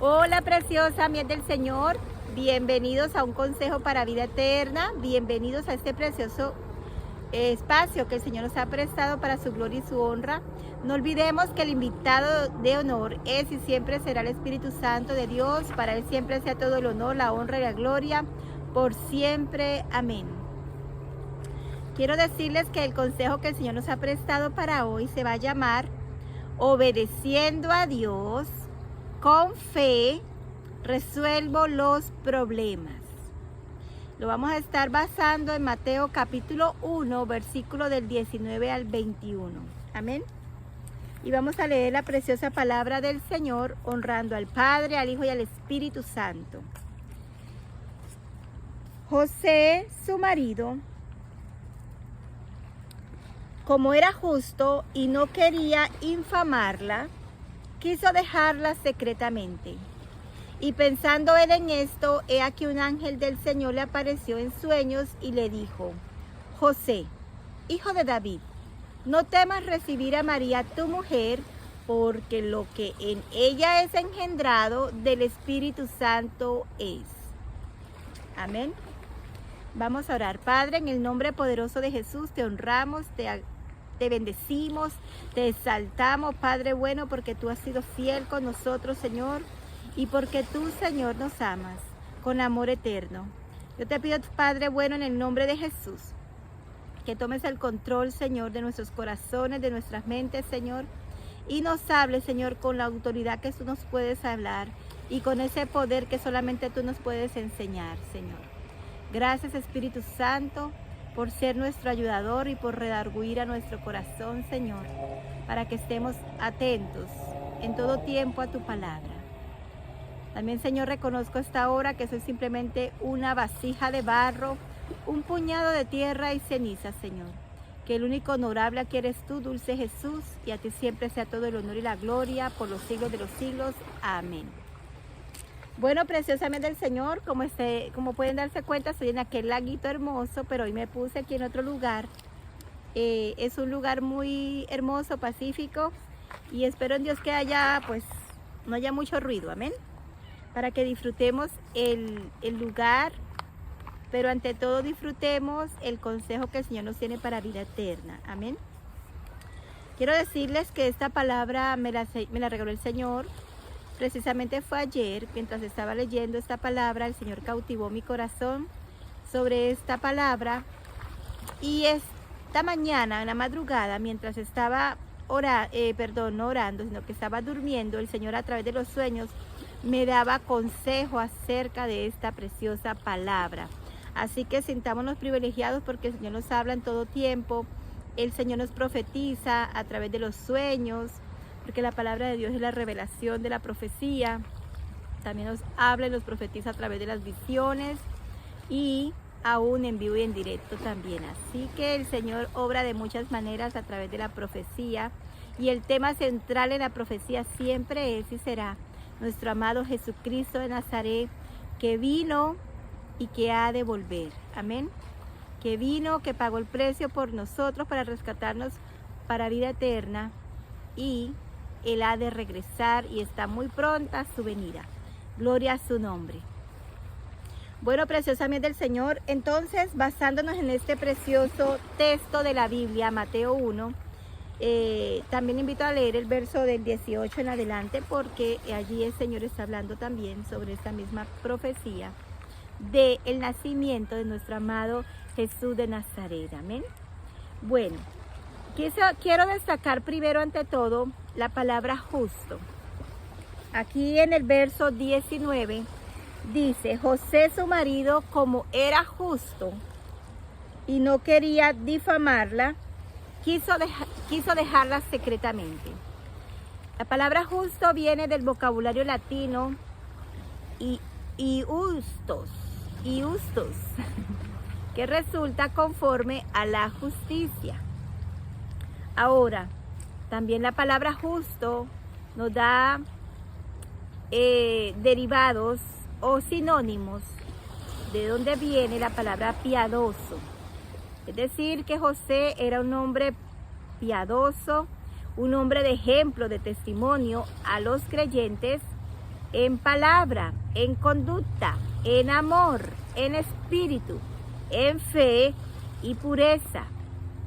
Hola preciosa miel del Señor, bienvenidos a un consejo para vida eterna, bienvenidos a este precioso espacio que el Señor nos ha prestado para su gloria y su honra. No olvidemos que el invitado de honor es y siempre será el Espíritu Santo de Dios. Para Él siempre sea todo el honor, la honra y la gloria, por siempre. Amén. Quiero decirles que el consejo que el Señor nos ha prestado para hoy se va a llamar Obedeciendo a Dios con fe, resuelvo los problemas. Lo vamos a estar basando en Mateo capítulo 1, versículo del 19 al 21. Amén. Y vamos a leer la preciosa palabra del Señor, honrando al Padre, al Hijo y al Espíritu Santo. José, su marido, como era justo y no quería infamarla, quiso dejarla secretamente. Y pensando él en esto, he aquí un ángel del Señor le apareció en sueños y le dijo: José, hijo de David, no temas recibir a María tu mujer, porque lo que en ella es engendrado del Espíritu Santo es. Amén. Vamos a orar. Padre, en el nombre poderoso de Jesús, te honramos, te bendecimos, te exaltamos, Padre bueno, porque tú has sido fiel con nosotros, Señor, y porque tú, Señor, nos amas con amor eterno. Yo te pido, Padre bueno, en el nombre de Jesús, que tomes el control, Señor, de nuestros corazones, de nuestras mentes, Señor, y nos hables, Señor, con la autoridad que tú nos puedes hablar y con ese poder que solamente tú nos puedes enseñar, Señor. Gracias, Espíritu Santo, por ser nuestro ayudador y por redarguir a nuestro corazón, Señor, para que estemos atentos en todo tiempo a tu palabra. También, Señor, reconozco esta hora que soy simplemente una vasija de barro, un puñado de tierra y ceniza, Señor. Que el único honorable aquí eres tú, dulce Jesús, y a ti siempre sea todo el honor y la gloria por los siglos de los siglos. Amén. Bueno, preciosamente del Señor, como pueden darse cuenta, estoy en aquel laguito hermoso, pero hoy me puse aquí en otro lugar. Es un lugar muy hermoso, pacífico, y espero en Dios que no haya mucho ruido, amén, para que disfrutemos el lugar, pero ante todo disfrutemos el consejo que el Señor nos tiene para vida eterna, amén. Quiero decirles que esta palabra me la regaló el Señor. Precisamente fue ayer, mientras estaba leyendo esta palabra, el Señor cautivó mi corazón sobre esta palabra. Y esta mañana, en la madrugada, mientras estaba no orando, sino que estaba durmiendo, el Señor a través de los sueños me daba consejo acerca de esta preciosa palabra. Así que sintámonos privilegiados porque el Señor nos habla en todo tiempo. El Señor nos profetiza a través de los sueños, porque la palabra de Dios es la revelación de la profecía. También nos habla y nos profetiza a través de las visiones y aún en vivo y en directo también. Así que el Señor obra de muchas maneras a través de la profecía, y el tema central en la profecía siempre es y será nuestro amado Jesucristo de Nazaret, que vino y que ha de volver. Amén. Que vino, que pagó el precio por nosotros para rescatarnos para vida eterna, y Él ha de regresar y está muy pronta su venida. Gloria a su nombre. Bueno, preciosamente del Señor, entonces, basándonos en este precioso texto de la Biblia, Mateo 1, también invito a leer el verso del 18 en adelante, porque allí el Señor está hablando también sobre esta misma profecía del nacimiento de nuestro amado Jesús de Nazaret. Amén. Bueno, quiero destacar primero ante todo la palabra justo. Aquí en el verso 19 dice: José su marido, como era justo y no quería difamarla, quiso dejarla secretamente. La palabra justo viene del vocabulario latino iustos, que resulta conforme a la justicia. Ahora, también la palabra justo nos da derivados o sinónimos de donde viene la palabra piadoso. Es decir, que José era un hombre piadoso, un hombre de ejemplo, de testimonio a los creyentes en palabra, en conducta, en amor, en espíritu, en fe y pureza.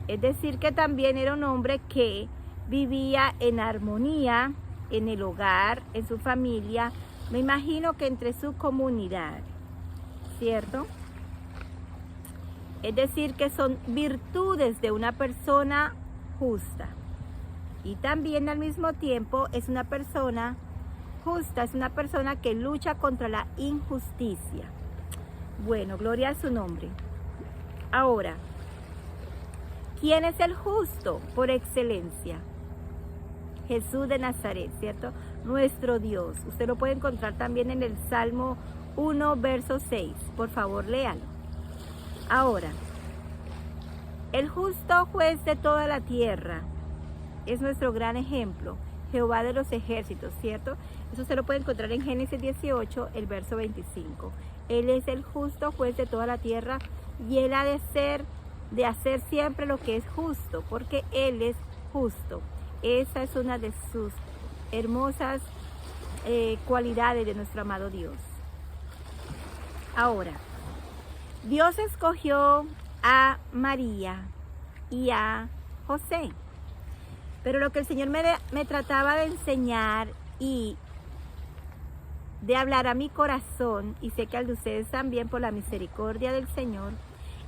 Es decir, que también era un hombre que vivía en armonía en el hogar, en su familia, me imagino que entre su comunidad, ¿cierto? Es decir, que son virtudes de una persona justa. Y también al mismo tiempo es una persona justa, es una persona que lucha contra la injusticia. Bueno, gloria a su nombre. Ahora, ¿quién es el justo por excelencia? Jesús de Nazaret, ¿cierto? Nuestro Dios. Usted lo puede encontrar también en el Salmo 1, verso 6. Por favor, léalo. Ahora, el justo juez de toda la tierra es nuestro gran ejemplo, Jehová de los ejércitos, ¿cierto? Eso se lo puede encontrar en Génesis 18, el verso 25. Él es el justo juez de toda la tierra y él ha de hacer siempre lo que es justo, porque él es justo. Esa es una de sus hermosas cualidades de nuestro amado Dios. Ahora, Dios escogió a María y a José. Pero lo que el Señor me trataba de enseñar y de hablar a mi corazón, y sé que al de ustedes también por la misericordia del Señor,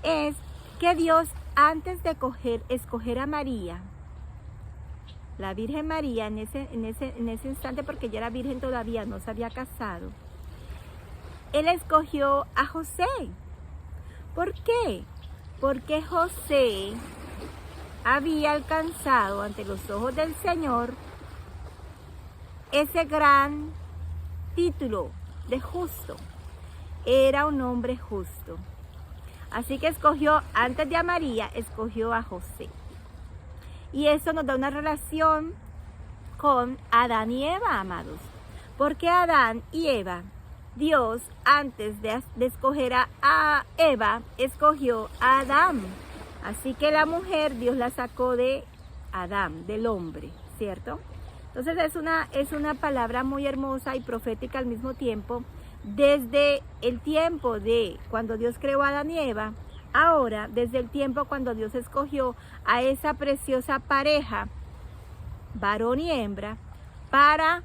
es que Dios, antes de escoger a María, la Virgen María, en ese instante, porque ella era virgen todavía, no se había casado, Él escogió a José. ¿Por qué? Porque José había alcanzado ante los ojos del Señor ese gran título de justo. Era un hombre justo. Así que escogió, antes de a María, escogió a José. Y eso nos da una relación con Adán y Eva, amados. Porque Adán y Eva, Dios, antes de escoger a Eva, escogió a Adán. Así que la mujer, Dios la sacó de Adán, del hombre, ¿cierto? Entonces es una palabra muy hermosa y profética al mismo tiempo. Desde el tiempo de cuando Dios creó a Adán y Eva, ahora desde el tiempo cuando Dios escogió a esa preciosa pareja, varón y hembra, para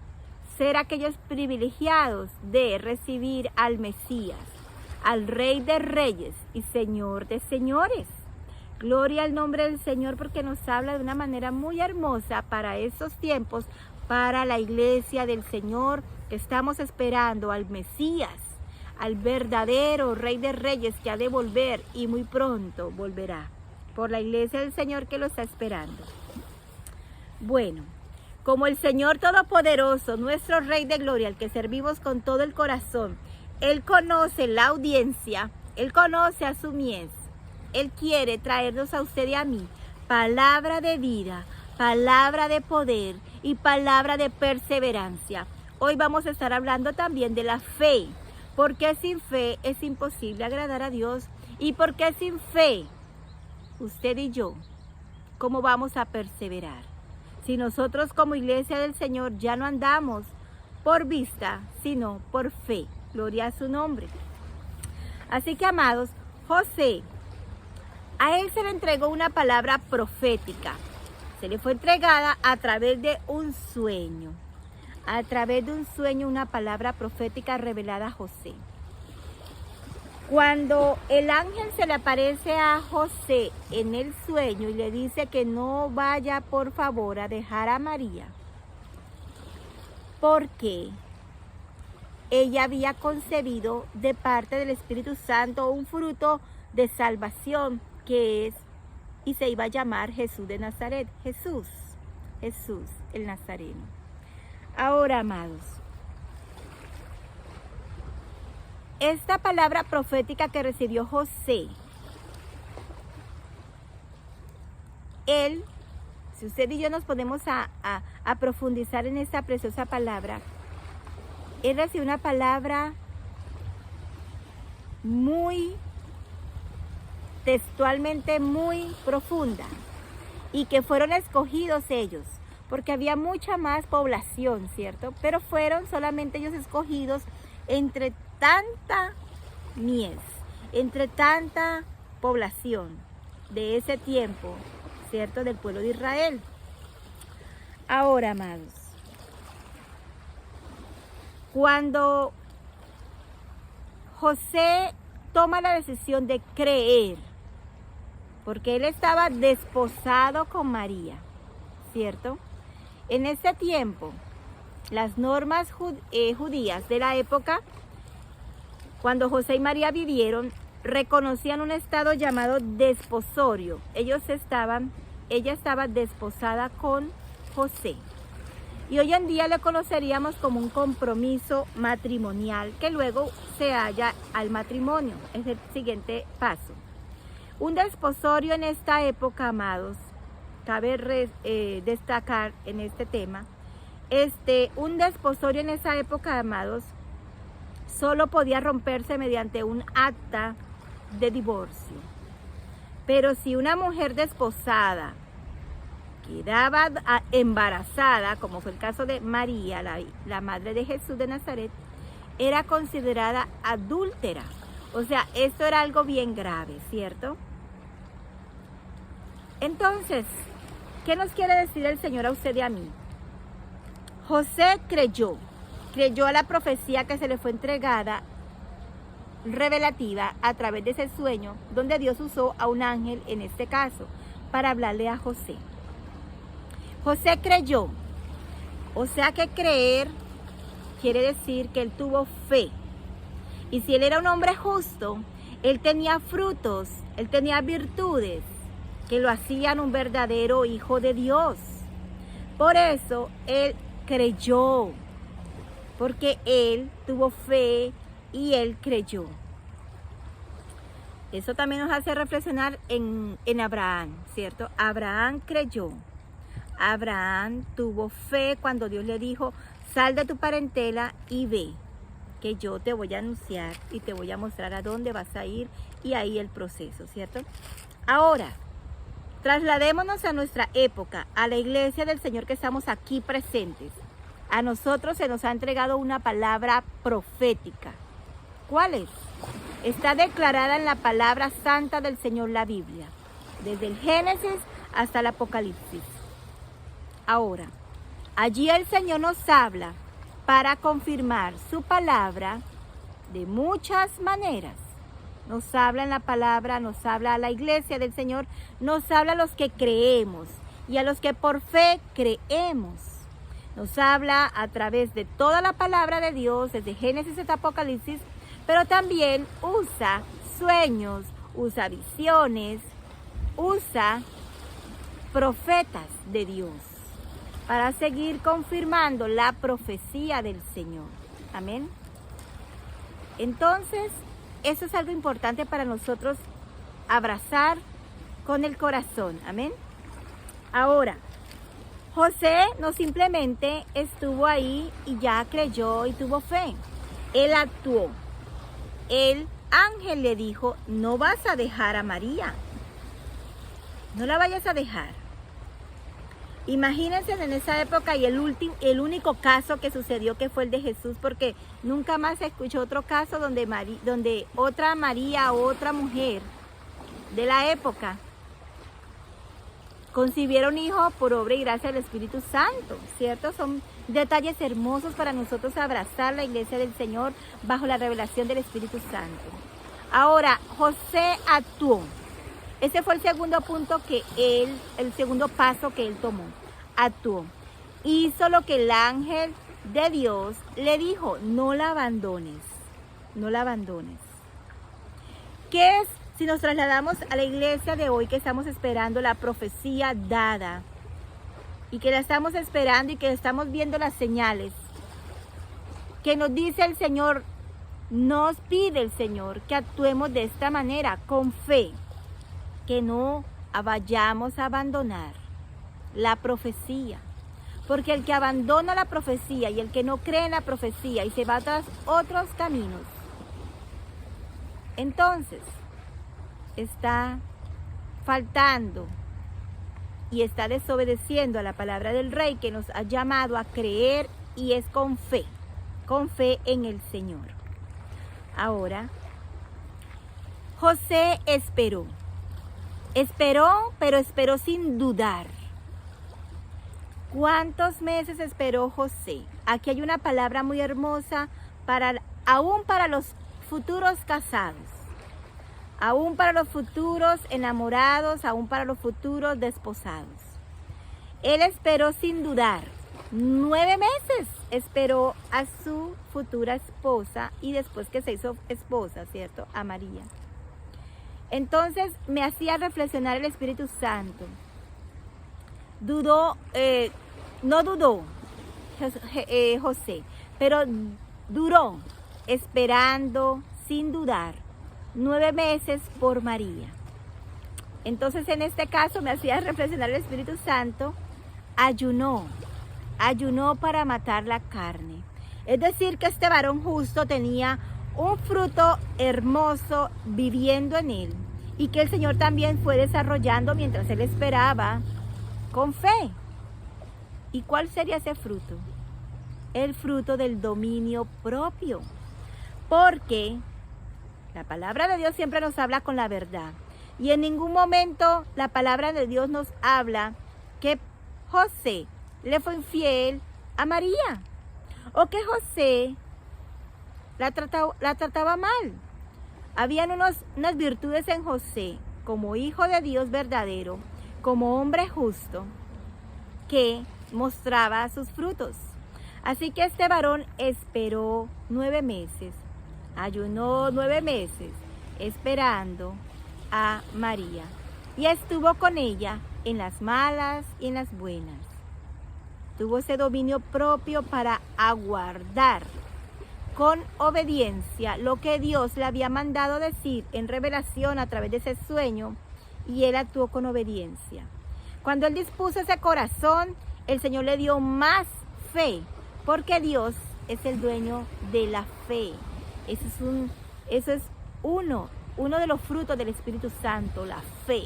ser aquellos privilegiados de recibir al Mesías, al Rey de Reyes y Señor de Señores. Gloria al nombre del Señor, porque nos habla de una manera muy hermosa para estos tiempos, para la iglesia del Señor, que estamos esperando al Mesías, al verdadero Rey de Reyes que ha de volver y muy pronto volverá, por la iglesia del Señor que lo está esperando. Bueno, como el Señor Todopoderoso, nuestro Rey de Gloria, al que servimos con todo el corazón, Él conoce la audiencia, Él conoce a su mies. Él quiere traernos a usted y a mí palabra de vida, palabra de poder y palabra de perseverancia. Hoy vamos a estar hablando también de la fe, porque sin fe es imposible agradar a Dios, y porque sin fe, usted y yo, ¿cómo vamos a perseverar? Si nosotros como iglesia del Señor ya no andamos por vista, sino por fe. Gloria a su nombre. Así que, amados, José, a él se le entregó una palabra profética. Se le fue entregada a través de un sueño. A través de un sueño, una palabra profética revelada a José. Cuando el ángel se le aparece a José en el sueño y le dice que no vaya por favor a dejar a María, porque ella había concebido de parte del Espíritu Santo un fruto de salvación que es y se iba a llamar Jesús de Nazaret. Jesús el Nazareno. Ahora, amados, esta palabra profética que recibió José, él, si usted y yo nos ponemos a profundizar en esta preciosa palabra, él recibió una palabra muy textualmente muy profunda, y que fueron escogidos ellos, porque había mucha más población, ¿cierto? Pero fueron solamente ellos escogidos entre tanta mies, entre tanta población de ese tiempo, ¿cierto? Del pueblo de Israel. Ahora, amados, cuando José toma la decisión de creer, porque él estaba desposado con María, ¿cierto? En ese tiempo, las normas judías de la época, cuando José y María vivieron, reconocían un estado llamado desposorio. Ella estaba desposada con José. Y hoy en día le conoceríamos como un compromiso matrimonial que luego se halla al matrimonio. Es el siguiente paso. Un desposorio en esta época, amados, cabe destacar en este tema, un desposorio en esa época, amados, solo podía romperse mediante un acta de divorcio. Pero si una mujer desposada quedaba embarazada, como fue el caso de María, la madre de Jesús de Nazaret, era considerada adúltera. O sea, esto era algo bien grave, ¿cierto? Entonces, ¿qué nos quiere decir el Señor a usted y a mí? José creyó a la profecía que se le fue entregada, revelativa, a través de ese sueño, donde Dios usó a un ángel, en este caso, para hablarle a José. José creyó, o sea que creer quiere decir que él tuvo fe. Y si él era un hombre justo, él tenía frutos, él tenía virtudes que lo hacían un verdadero hijo de Dios. Por eso él creyó, porque él tuvo fe y él creyó. Eso también nos hace reflexionar en Abraham, ¿cierto? Abraham creyó. Abraham tuvo fe cuando Dios le dijo, sal de tu parentela y ve, que yo te voy a anunciar y te voy a mostrar a dónde vas a ir, y ahí el proceso, ¿cierto? Ahora, trasladémonos a nuestra época, a la iglesia del Señor que estamos aquí presentes. A nosotros se nos ha entregado una palabra profética. ¿Cuál es? Está declarada en la palabra santa del Señor, la Biblia, desde el Génesis hasta el Apocalipsis. Ahora, allí el Señor nos habla para confirmar su palabra de muchas maneras. Nos habla en la palabra, nos habla a la iglesia del Señor, nos habla a los que creemos y a los que por fe creemos. Nos habla a través de toda la palabra de Dios, desde Génesis hasta Apocalipsis, pero también usa sueños, usa visiones, usa profetas de Dios para seguir confirmando la profecía del Señor. Amén. Entonces, eso es algo importante para nosotros abrazar con el corazón. Amén. Ahora, José no simplemente estuvo ahí y ya creyó y tuvo fe. Él actuó. El ángel le dijo, no vas a dejar a María. No la vayas a dejar. Imagínense en esa época y el único caso que sucedió que fue el de Jesús, porque nunca más se escuchó otro caso donde otra María o otra mujer de la época concibieron hijo por obra y gracia del Espíritu Santo, ¿cierto? Son detalles hermosos para nosotros abrazar la iglesia del Señor bajo la revelación del Espíritu Santo. Ahora, José actuó. Ese fue el segundo punto el segundo paso que él tomó. Actuó. Hizo lo que el ángel de Dios le dijo, no la abandones, no la abandones. ¿Qué es? Si nos trasladamos a la iglesia de hoy que estamos esperando la profecía dada y que la estamos esperando y que estamos viendo las señales que nos dice el Señor, nos pide el Señor que actuemos de esta manera, con fe, que no vayamos a abandonar la profecía, porque el que abandona la profecía y el que no cree en la profecía y se va tras otros caminos, entonces está faltando y está desobedeciendo a la palabra del Rey que nos ha llamado a creer, y es con fe en el Señor. Ahora, José esperó, pero esperó sin dudar. ¿Cuántos meses esperó José? Aquí hay una palabra muy hermosa aún para los futuros casados, aún para los futuros enamorados, aún para los futuros desposados. Él esperó sin dudar. 9 meses esperó a su futura esposa, y después que se hizo esposa, ¿cierto?, a María. Entonces me hacía reflexionar el Espíritu Santo. No dudó José, pero duró esperando sin dudar 9 meses por María. Entonces en este caso me hacía reflexionar el Espíritu Santo. Ayunó para matar la carne. Es decir, que este varón justo tenía un fruto hermoso viviendo en él, y que el Señor también fue desarrollando mientras él esperaba con fe. ¿Y cuál sería ese fruto? El fruto del dominio propio. Porque la palabra de Dios siempre nos habla con la verdad. Y en ningún momento la palabra de Dios nos habla que José le fue infiel a María, o que José la trataba mal. Habían unas virtudes en José, como hijo de Dios verdadero, como hombre justo, que mostraba sus frutos. Así que este varón esperó 9 meses, ayunó 9 meses, esperando a María, y estuvo con ella en las malas y en las buenas. Tuvo ese dominio propio para aguardar con obediencia lo que Dios le había mandado decir en revelación a través de ese sueño, y él actuó con obediencia. Cuando él dispuso ese corazón, el Señor le dio más fe, porque Dios es el dueño de la fe. Eso es uno de los frutos del Espíritu Santo, la fe.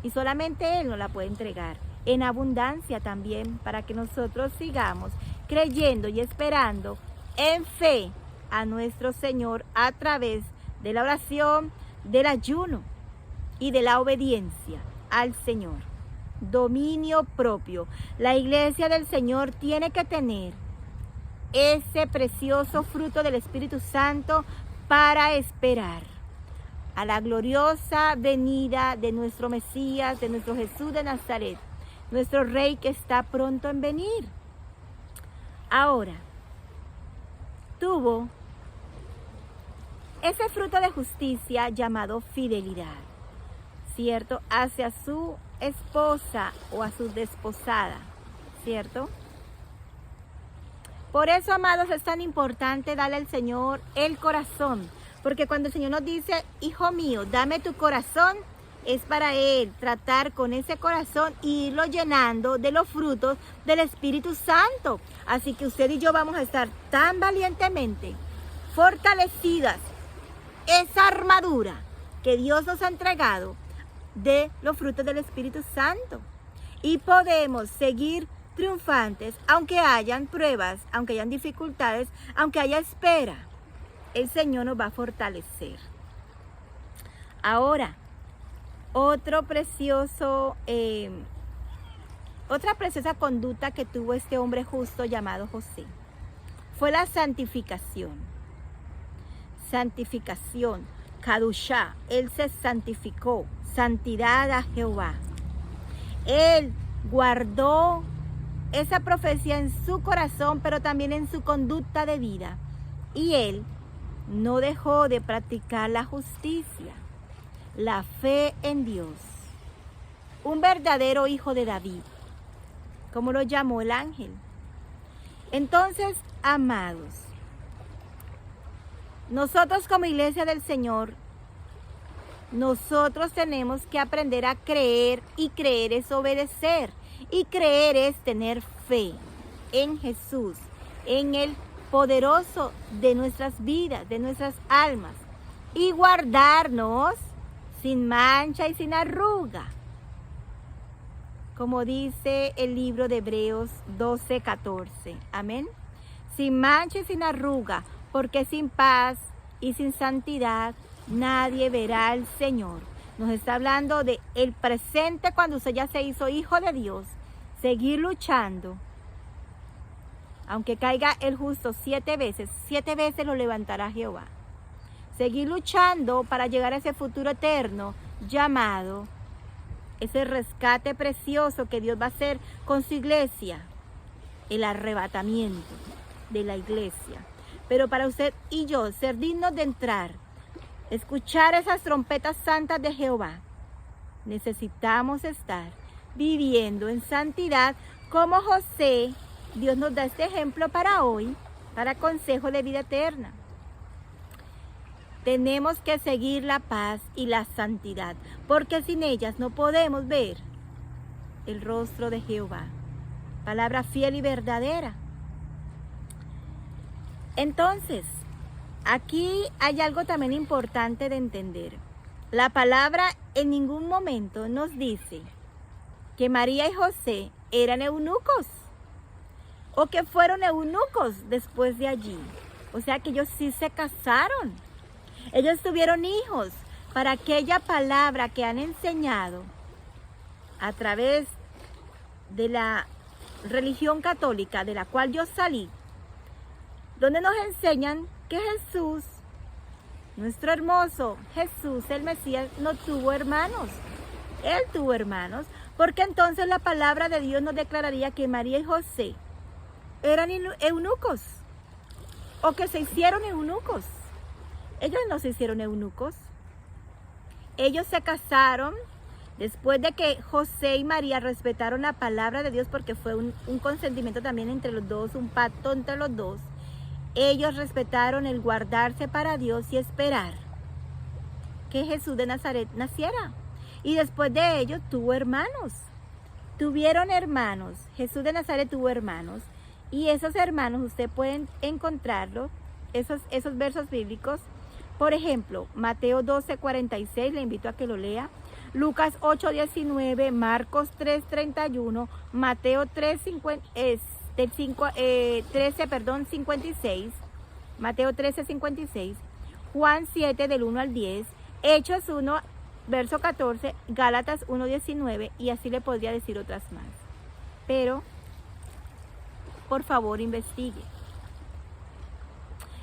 Y solamente Él nos la puede entregar en abundancia también, para que nosotros sigamos creyendo y esperando en fe a nuestro Señor a través de la oración, del ayuno y de la obediencia al Señor. Dominio propio. La iglesia del Señor tiene que tener ese precioso fruto del Espíritu Santo para esperar a la gloriosa venida de nuestro Mesías, de nuestro Jesús de Nazaret, nuestro Rey que está pronto en venir. Ahora, tuvo ese fruto de justicia llamado fidelidad, ¿cierto?, hacia su esposa o a su desposada, ¿cierto? Por eso, amados, es tan importante darle al Señor el corazón, porque cuando el Señor nos dice, hijo mío, dame tu corazón, es para Él tratar con ese corazón y irlo llenando de los frutos del Espíritu Santo. Así que usted y yo vamos a estar tan valientemente fortalecidas, esa armadura que Dios nos ha entregado de los frutos del Espíritu Santo. Y podemos seguir triunfantes, aunque hayan pruebas, aunque hayan dificultades, aunque haya espera. El Señor nos va a fortalecer. Ahora, otra preciosa conducta que tuvo este hombre justo llamado José fue la santificación. Santificación, Kadushá, él se santificó, santidad a Jehová. Él guardó esa profecía en su corazón, pero también en su conducta de vida. Y él no dejó de practicar la justicia, la fe en Dios. Un verdadero hijo de David, como lo llamó el ángel. Entonces, amados, nosotros como iglesia del Señor, nosotros tenemos que aprender a creer, y creer es obedecer, y creer es tener fe en Jesús, en el poderoso de nuestras vidas, de nuestras almas, y guardarnos sin mancha y sin arruga. como dice el libro de Hebreos 12:14. Amén. Sin mancha y sin arruga, porque sin paz y sin santidad nadie verá al Señor. Nos está hablando de el presente cuando usted ya se hizo hijo de Dios. Seguir luchando. Aunque caiga el justo 7 veces lo levantará Jehová. Seguir luchando para llegar a ese futuro eterno llamado, ese rescate precioso que Dios va a hacer con su iglesia, el arrebatamiento de la iglesia. Pero para usted y yo ser dignos de entrar, escuchar esas trompetas santas de Jehová, necesitamos estar viviendo en santidad como José. Dios nos da este ejemplo para hoy, para consejo de vida eterna. Tenemos que seguir la paz y la santidad, porque sin ellas no podemos ver el rostro de Jehová. Palabra fiel y verdadera. Entonces, aquí hay algo también importante de entender. La palabra en ningún momento nos dice que María y José eran eunucos o que fueron eunucos después de allí. O sea que ellos sí se casaron. Ellos tuvieron hijos para aquella palabra que han enseñado a través de la religión católica de la cual yo salí, donde nos enseñan que Jesús, nuestro hermoso Jesús, el Mesías, no tuvo hermanos. Él tuvo hermanos, porque entonces la palabra de Dios nos declararía que María y José eran eunucos, o que se hicieron eunucos. Ellos no se hicieron eunucos. Ellos se casaron después de que José y María respetaron la palabra de Dios, porque fue un consentimiento también entre los dos, un pacto entre los dos. Ellos respetaron el guardarse para Dios y esperar que Jesús de Nazaret naciera. Y después de ello tuvo hermanos. Tuvieron hermanos. Jesús de Nazaret tuvo hermanos. Y esos hermanos usted puede encontrarlo, esos versos bíblicos. Por ejemplo, Mateo 12:46, le invito a que lo lea. Lucas 8:19, Marcos 3:31, Mateo 13:56, Mateo 13:56, Juan 7 del 1 al 10, Hechos 1, verso 14, Gálatas 1:19, y así le podría decir otras más. Pero, por favor, investigue.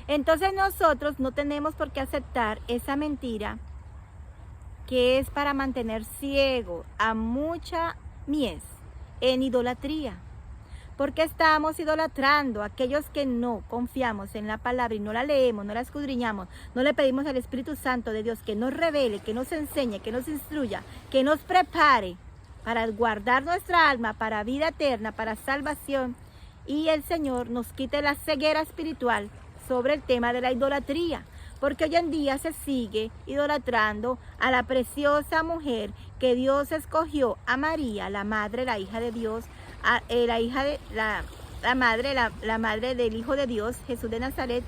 Entonces nosotros no tenemos por qué aceptar esa mentira que es para mantener ciego a mucha mies en idolatría. Porque estamos idolatrando a aquellos que no confiamos en la palabra y no la leemos, no la escudriñamos, no le pedimos al Espíritu Santo de Dios que nos revele, que nos enseñe, que nos instruya, que nos prepare para guardar nuestra alma para vida eterna, para salvación, y el Señor nos quite la ceguera espiritual sobre el tema de la idolatría, porque hoy en día se sigue idolatrando a la preciosa mujer que Dios escogió, a María, la madre, la hija de Dios, la madre del Hijo de Dios, Jesús de Nazaret,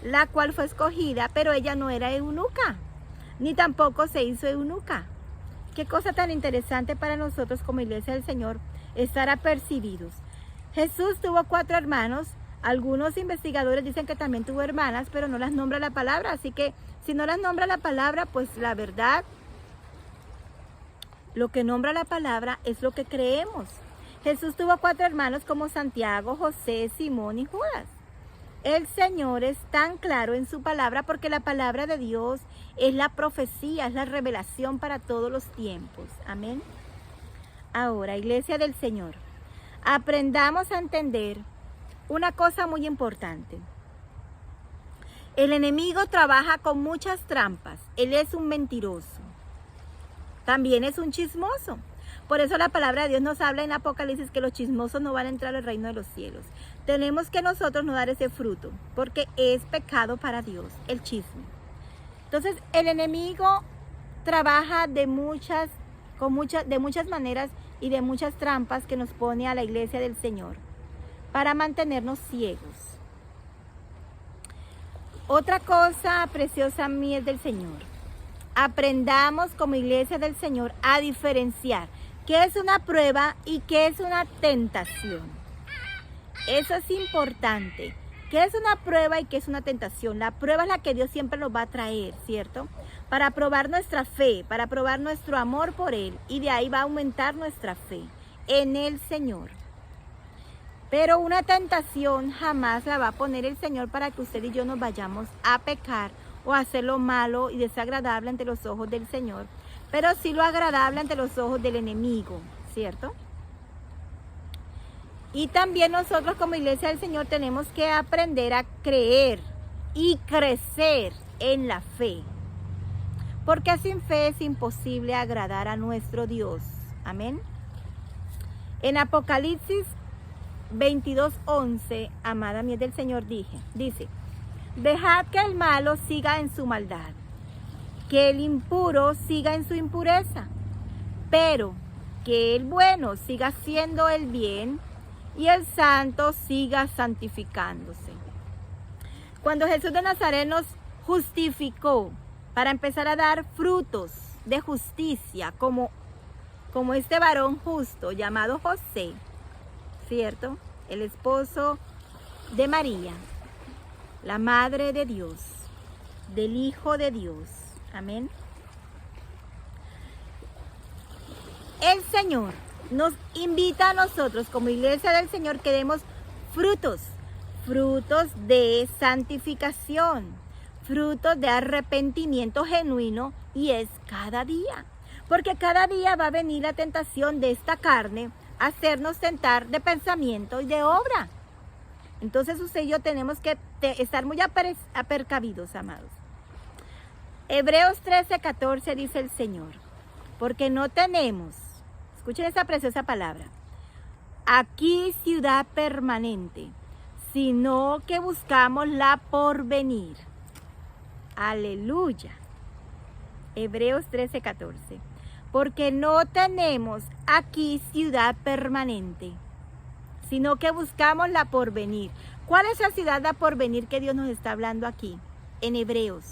la cual fue escogida, pero ella no era eunuca, ni tampoco se hizo eunuca. Qué cosa tan interesante para nosotros como iglesia del Señor estar apercibidos. Jesús tuvo 4 hermanos. Algunos investigadores dicen que también tuvo hermanas, pero no las nombra la palabra. Así que si no las nombra la palabra, pues la verdad, lo que nombra la palabra es lo que creemos. Jesús tuvo 4 hermanos como Santiago, José, Simón y Judas. El Señor es tan claro en su palabra, porque la palabra de Dios es la profecía, es la revelación para todos los tiempos. Amén. Ahora, iglesia del Señor, aprendamos a entender una cosa muy importante. El enemigo trabaja con muchas trampas. Él es un mentiroso. También es un chismoso. Por eso la palabra de Dios nos habla en Apocalipsis que los chismosos no van a entrar al reino de los cielos. Tenemos que nosotros no dar ese fruto, porque es pecado para Dios el chisme. Entonces el enemigo trabaja de muchas maneras y de muchas trampas que nos pone a la iglesia del Señor para mantenernos ciegos. Otra cosa preciosa mía es del Señor. Aprendamos como iglesia del Señor a diferenciar ¿Qué es una prueba y qué es una tentación? Eso es importante. ¿Qué es una prueba y qué es una tentación? La prueba es la que Dios siempre nos va a traer, ¿cierto? Para probar nuestra fe, para probar nuestro amor por Él. Y de ahí va a aumentar nuestra fe en el Señor. Pero una tentación jamás la va a poner el Señor para que usted y yo nos vayamos a pecar o a hacer lo malo y desagradable ante los ojos del Señor. Pero sí lo agradable ante los ojos del enemigo, ¿cierto? Y también nosotros como iglesia del Señor tenemos que aprender a creer y crecer en la fe. Porque sin fe es imposible agradar a nuestro Dios. Amén. En Apocalipsis 22:11, amada mía del Señor, dice, dejad que el malo siga en su maldad, que el impuro siga en su impureza, pero que el bueno siga haciendo el bien y el santo siga santificándose. Cuando Jesús de Nazaret nos justificó para empezar a dar frutos de justicia, como este varón justo llamado José, ¿cierto? El esposo de María, la Madre de Dios, del Hijo de Dios. Amén. El Señor nos invita a nosotros como iglesia del Señor que demos frutos de santificación, frutos de arrepentimiento genuino, y es cada día. Porque cada día va a venir la tentación de esta carne a hacernos tentar de pensamiento y de obra. Entonces usted y yo tenemos que estar muy apercabidos, amados. Hebreos 13:14 dice el Señor, porque no tenemos, escuchen esa preciosa palabra, aquí ciudad permanente, sino que buscamos la porvenir. Aleluya. Hebreos 13:14. Porque no tenemos aquí ciudad permanente, sino que buscamos la porvenir. ¿Cuál es la ciudad de porvenir que Dios nos está hablando aquí? En Hebreos.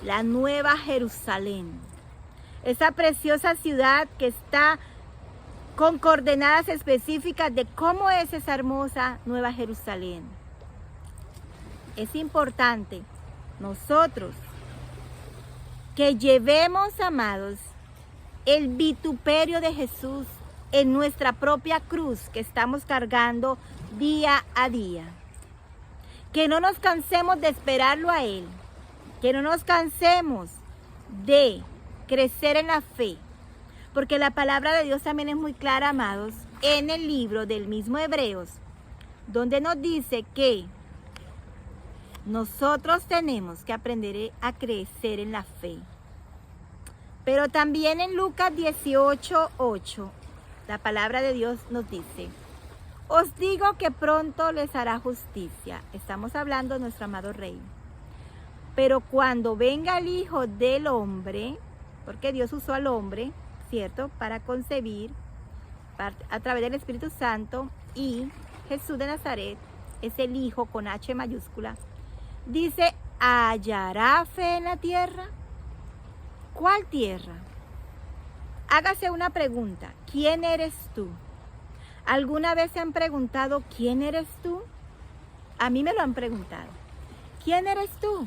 La Nueva Jerusalén. Esa preciosa ciudad que está con coordenadas específicas de cómo es esa hermosa Nueva Jerusalén. Es importante nosotros que llevemos, amados, el vituperio de Jesús en nuestra propia cruz que estamos cargando día a día. Que no nos cansemos de esperarlo a Él. Que no nos cansemos de crecer en la fe. Porque la palabra de Dios también es muy clara, amados, en el libro del mismo Hebreos, donde nos dice que nosotros tenemos que aprender a crecer en la fe. Pero también en Lucas 18:8, la palabra de Dios nos dice, os digo que pronto les hará justicia. Estamos hablando de nuestro amado Rey. Pero cuando venga el Hijo del Hombre, porque Dios usó al hombre, ¿cierto?, para concebir a través del Espíritu Santo, y Jesús de Nazaret es el Hijo con H mayúscula, dice, ¿hallará fe en la tierra? ¿Cuál tierra? Hágase una pregunta. ¿Quién eres tú? ¿Alguna vez se han preguntado quién eres tú? A mí me lo han preguntado. ¿Quién eres tú?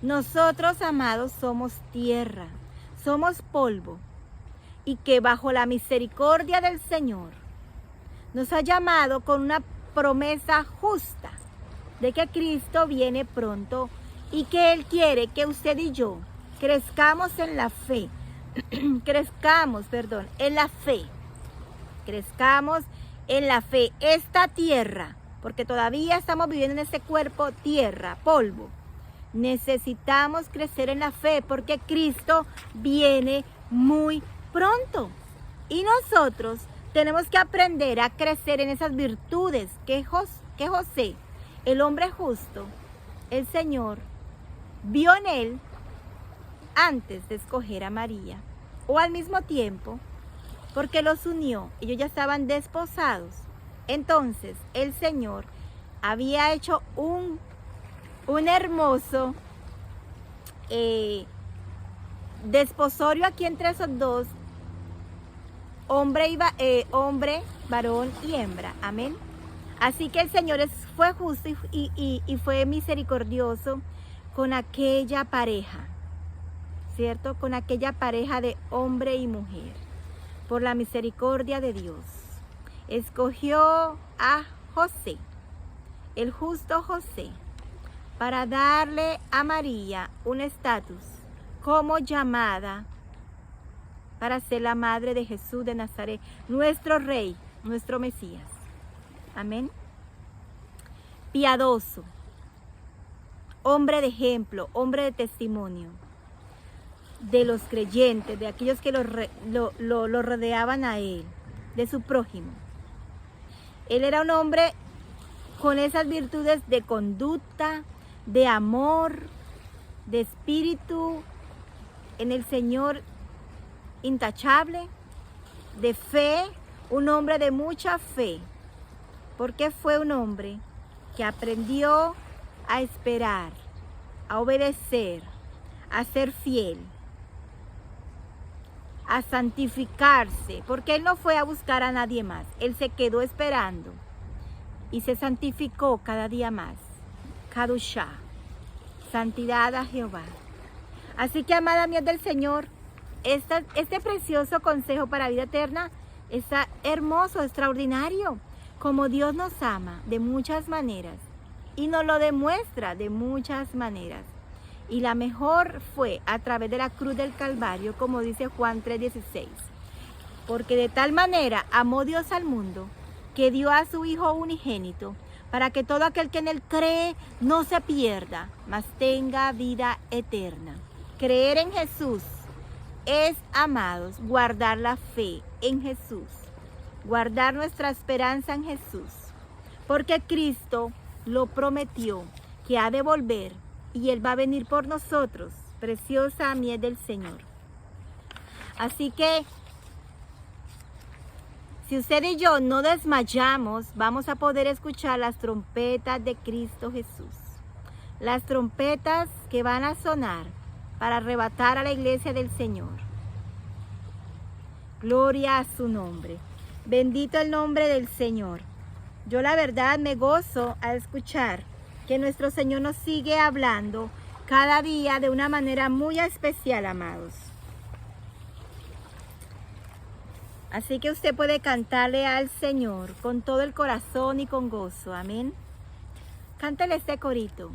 Nosotros, amados, somos tierra, somos polvo, y que bajo la misericordia del Señor nos ha llamado con una promesa justa de que Cristo viene pronto y que Él quiere que usted y yo crezcamos en la fe, crezcamos en la fe, esta tierra, porque todavía estamos viviendo en este cuerpo tierra, polvo. Necesitamos crecer en la fe porque Cristo viene muy pronto. Y nosotros tenemos que aprender a crecer en esas virtudes que José, el hombre justo, el Señor, vio en él antes de escoger a María. O al mismo tiempo, porque los unió, ellos ya estaban desposados. Entonces el Señor había hecho un hermoso desposorio aquí entre esos dos, hombre, varón y hembra. Amén. Así que el Señor fue justo y fue misericordioso con aquella pareja, ¿cierto? Con aquella pareja de hombre y mujer. Por la misericordia de Dios, escogió a José, el justo José, para darle a María un estatus como llamada para ser la madre de Jesús de Nazaret, nuestro Rey, nuestro Mesías. Amén. Piadoso, hombre de ejemplo, hombre de testimonio de los creyentes, de aquellos que lo rodeaban a él, de su prójimo. Él era un hombre con esas virtudes de conducta, de amor, de espíritu en el Señor intachable, de fe, un hombre de mucha fe, porque fue un hombre que aprendió a esperar, a obedecer, a ser fiel, a santificarse, porque él no fue a buscar a nadie más, él se quedó esperando y se santificó cada día más. Kadushá, santidad a Jehová. Así que, amada mía del Señor, este precioso consejo para vida eterna está hermoso, extraordinario, como Dios nos ama de muchas maneras y nos lo demuestra de muchas maneras. Y la mejor fue a través de la cruz del Calvario, como dice Juan 3:16. Porque de tal manera amó Dios al mundo, que dio a su Hijo unigénito, para que todo aquel que en él cree no se pierda, mas tenga vida eterna. Creer en Jesús es, amados, guardar la fe en Jesús, guardar nuestra esperanza en Jesús, porque Cristo lo prometió, que ha de volver, y Él va a venir por nosotros, preciosa miel del Señor. Así que, si usted y yo no desmayamos, vamos a poder escuchar las trompetas de Cristo Jesús. Las trompetas que van a sonar para arrebatar a la iglesia del Señor. Gloria a su nombre. Bendito el nombre del Señor. Yo la verdad me gozo al escuchar que nuestro Señor nos sigue hablando cada día de una manera muy especial, amados. Así que usted puede cantarle al Señor con todo el corazón y con gozo. Amén. Cántale este corito.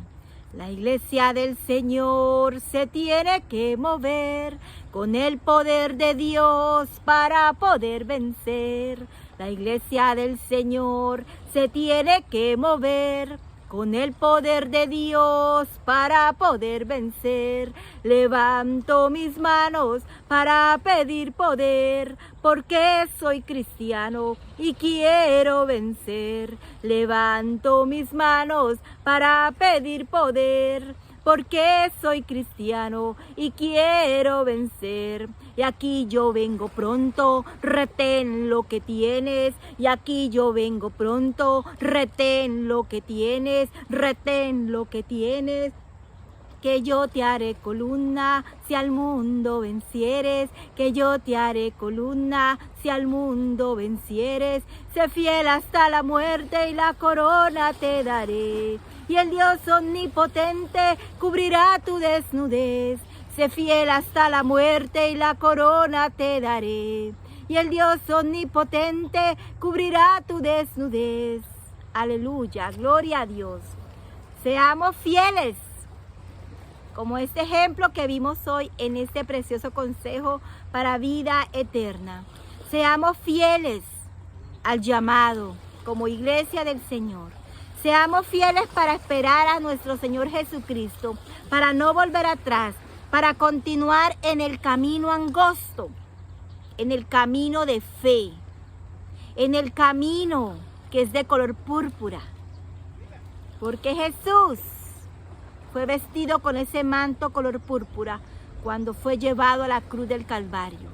La iglesia del Señor se tiene que mover con el poder de Dios para poder vencer. La iglesia del Señor se tiene que mover con el poder de Dios para poder vencer. Levanto mis manos para pedir poder, porque soy cristiano y quiero vencer. Levanto mis manos para pedir poder, porque soy cristiano y quiero vencer. Y aquí yo vengo pronto, retén lo que tienes. Y aquí yo vengo pronto, retén lo que tienes, retén lo que tienes. Que yo te haré columna si al mundo vencieres, que yo te haré columna si al mundo vencieres. Sé fiel hasta la muerte y la corona te daré. Y el Dios omnipotente cubrirá tu desnudez. Sé fiel hasta la muerte y la corona te daré. Y el Dios omnipotente cubrirá tu desnudez. Aleluya, gloria a Dios. Seamos fieles, como este ejemplo que vimos hoy en este precioso consejo para vida eterna. Seamos fieles al llamado como iglesia del Señor. Seamos fieles para esperar a nuestro Señor Jesucristo, para no volver atrás, para continuar en el camino angosto, en el camino de fe, en el camino que es de color púrpura. Porque Jesús fue vestido con ese manto color púrpura cuando fue llevado a la cruz del Calvario.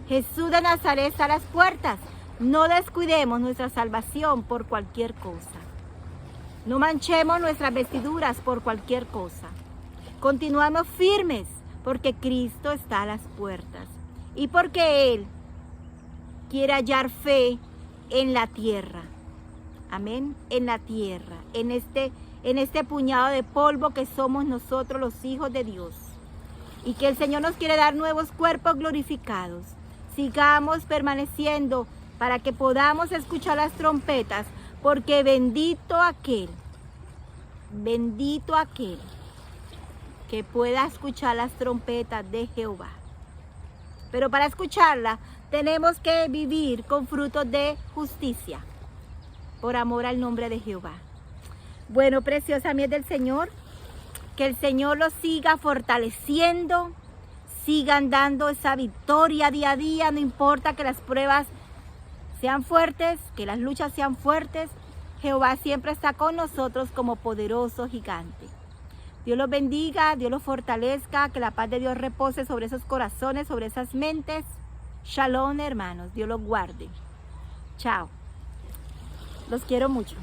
Jesús de Nazaret está a las puertas. No descuidemos nuestra salvación por cualquier cosa. No manchemos nuestras vestiduras por cualquier cosa. Continuamos firmes porque Cristo está a las puertas y porque Él quiere hallar fe en la tierra. Amén, en la tierra, en este puñado de polvo que somos nosotros los hijos de Dios. Y que el Señor nos quiere dar nuevos cuerpos glorificados. Sigamos permaneciendo para que podamos escuchar las trompetas, porque bendito aquel que pueda escuchar las trompetas de Jehová. Pero para escucharla tenemos que vivir con frutos de justicia, por amor al nombre de Jehová. Bueno, preciosa mies del Señor, que el Señor los siga fortaleciendo, sigan dando esa victoria día a día, no importa que las pruebas sean fuertes, que las luchas sean fuertes, Jehová siempre está con nosotros como poderoso gigante. Dios los bendiga, Dios los fortalezca, que la paz de Dios repose sobre esos corazones, sobre esas mentes. Shalom, hermanos, Dios los guarde. Chao. Los quiero mucho.